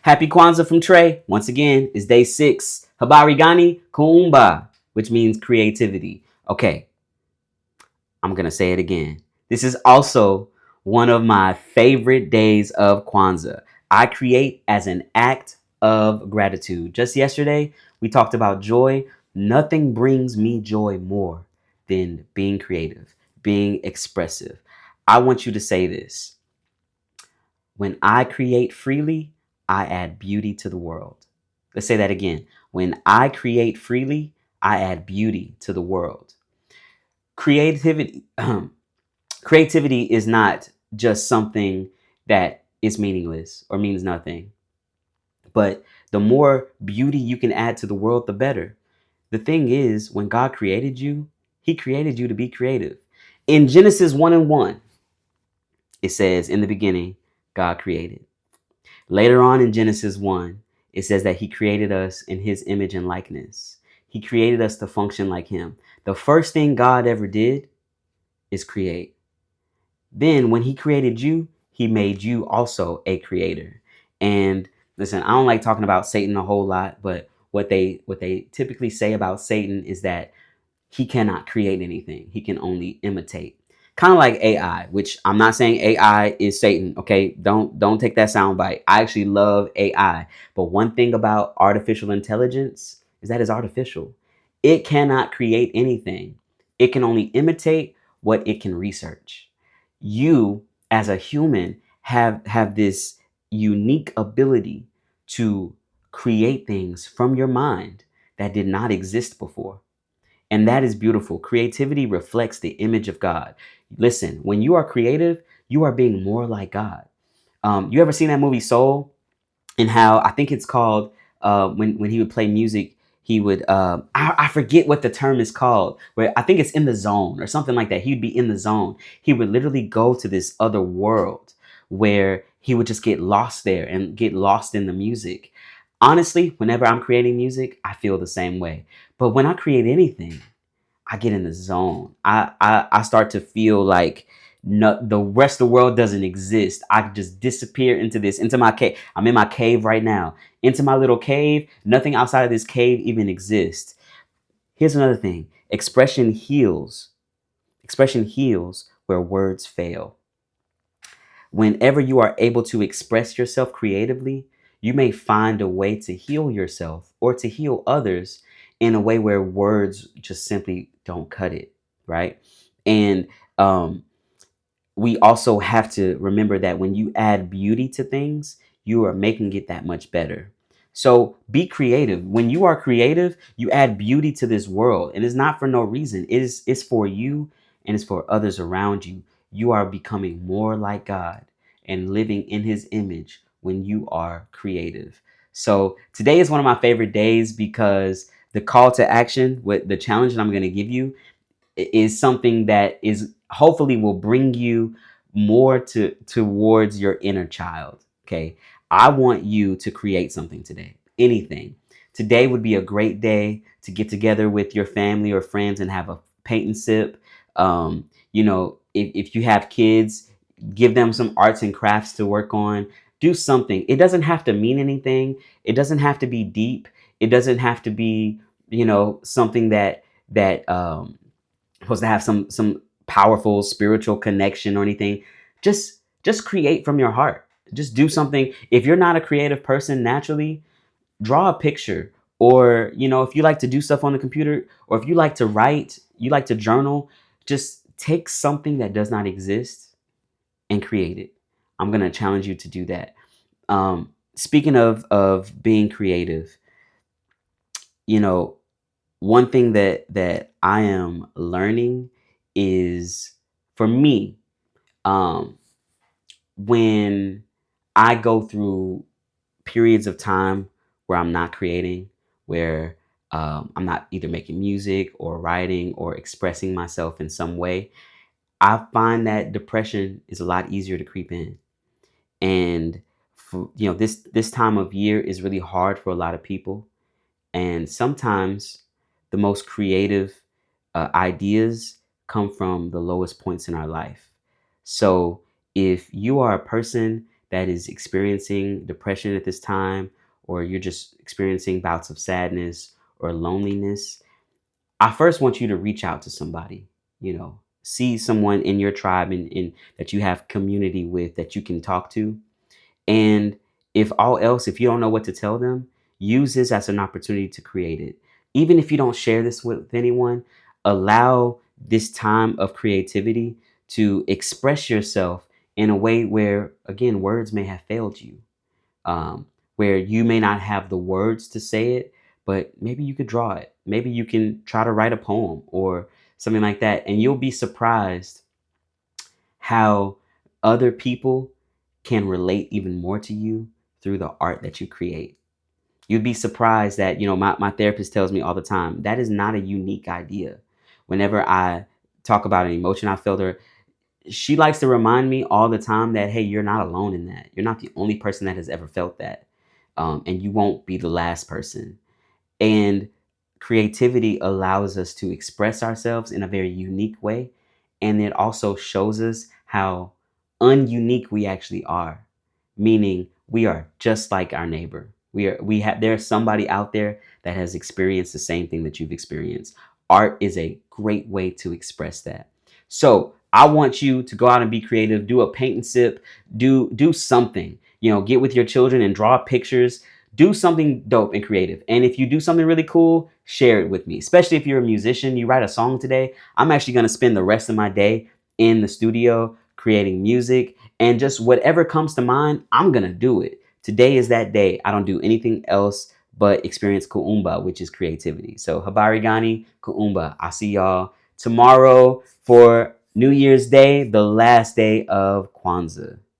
Happy Kwanzaa from Trey. Once again, it's day 6. Habari gani? Kuumba, which means creativity. Okay, I'm going to say it again. This is also one of my favorite days of Kwanzaa. I create as an act of gratitude. Just yesterday, we talked about joy. Nothing brings me joy more than being creative, being expressive. I want you to say this. When I create freely, I add beauty to the world. Let's say that again. When I create freely, I add beauty to the world. Creativity creativity is not just something that is meaningless or means nothing, but the more beauty you can add to the world, the better. The thing is, when God created you, he created you to be creative. In Genesis 1 and 1, it says, in the beginning, God created. Later on in Genesis 1, it says that he created us in his image and likeness. He created us to function like him. The first thing God ever did is create. Then when he created you, he made you also a creator. And listen, I don't like talking about Satan a whole lot, but what they typically say about Satan is that he cannot create anything. He can only imitate. Kind of like AI, which I'm not saying AI is Satan. Okay, don't take that soundbite. I actually love AI, but one thing about artificial intelligence is that it's artificial. It cannot create anything. It can only imitate what it can research. You, as a human, have this unique ability to create things from your mind that did not exist before. And that is beautiful. Creativity reflects the image of God. Listen, when you are creative, you are being more like God. You ever seen that movie Soul? And how I think it's called when he would play music, he would I forget what the term is called. Where I think it's in the zone or something like that. He would be in the zone. He would literally go to this other world where he would just get lost there and get lost in the music. Honestly, whenever I'm creating music, I feel the same way. But when I create anything, I get in the zone. I start to feel like no, the rest of the world doesn't exist. I just disappear into my cave. I'm in my cave right now. Into my little cave. Nothing outside of this cave even exists. Here's another thing. Expression heals. Expression heals where words fail. Whenever you are able to express yourself creatively, you may find a way to heal yourself or to heal others in a way where words just simply don't cut it, right? And um, we also have to remember that when you add beauty to things, you are making it that much better. So be creative. When you are creative, you add beauty to this world, and it's not for no reason. It's for you and it's for others around you. You are becoming more like God and living in his image when you are creative. So today is one of my favorite days because the call to action, with the challenge that I'm going to give you, is something that is hopefully will bring you more towards your inner child. Okay, I want you to create something today. Anything. Today would be a great day to get together with your family or friends and have a paint and sip. If you have kids, give them some arts and crafts to work on. Do something. It doesn't have to mean anything. It doesn't have to be deep. It doesn't have to be, something that supposed to have some powerful spiritual connection or anything. Just create from your heart. Just do something. If you're not a creative person naturally, draw a picture. Or if you like to do stuff on the computer, or if you like to write, you like to journal, just take something that does not exist and create it. I'm going to challenge you to do that. Speaking of being creative, you know one thing that I am learning is, for me, um, when I go through periods of time where I'm not creating, where I'm not either making music or writing or expressing myself in some way, I find that depression is a lot easier to creep in. And this time of year is really hard for a lot of people. And sometimes the most creative ideas come from the lowest points in our life. So if you are a person that is experiencing depression at this time, or you're just experiencing bouts of sadness or loneliness, I first want you to reach out to somebody, see someone in your tribe and that you have community with that you can talk to. And if all else, if you don't know what to tell them, use this as an opportunity to create it. Even if you don't share this with anyone, allow this time of creativity to express yourself in a way where, again, words may have failed you, where you may not have the words to say it, but maybe you could draw it. Maybe you can try to write a poem or something like that. And you'll be surprised how other people can relate even more to you through the art that you create. You'd be surprised that, my therapist tells me all the time, that is not a unique idea. Whenever I talk about an emotion I felt, or she likes to remind me all the time that, hey, you're not alone in that. You're not the only person that has ever felt that. And you won't be the last person. And creativity allows us to express ourselves in a very unique way. And it also shows us how ununique we actually are, meaning we are just like our neighbor. There's somebody out there that has experienced the same thing that you've experienced. Art is a great way to express that. So I want you to go out and be creative, do a paint and sip, do something, get with your children and draw pictures, do something dope and creative. And if you do something really cool, share it with me. Especially if you're a musician, you write a song today. I'm actually going to spend the rest of my day in the studio creating music, and just whatever comes to mind, I'm going to do it. Today is that day. I don't do anything else but experience Kuumba, which is creativity. So Habari Gani, Kuumba. I'll see y'all tomorrow for New Year's Day, the last day of Kwanzaa.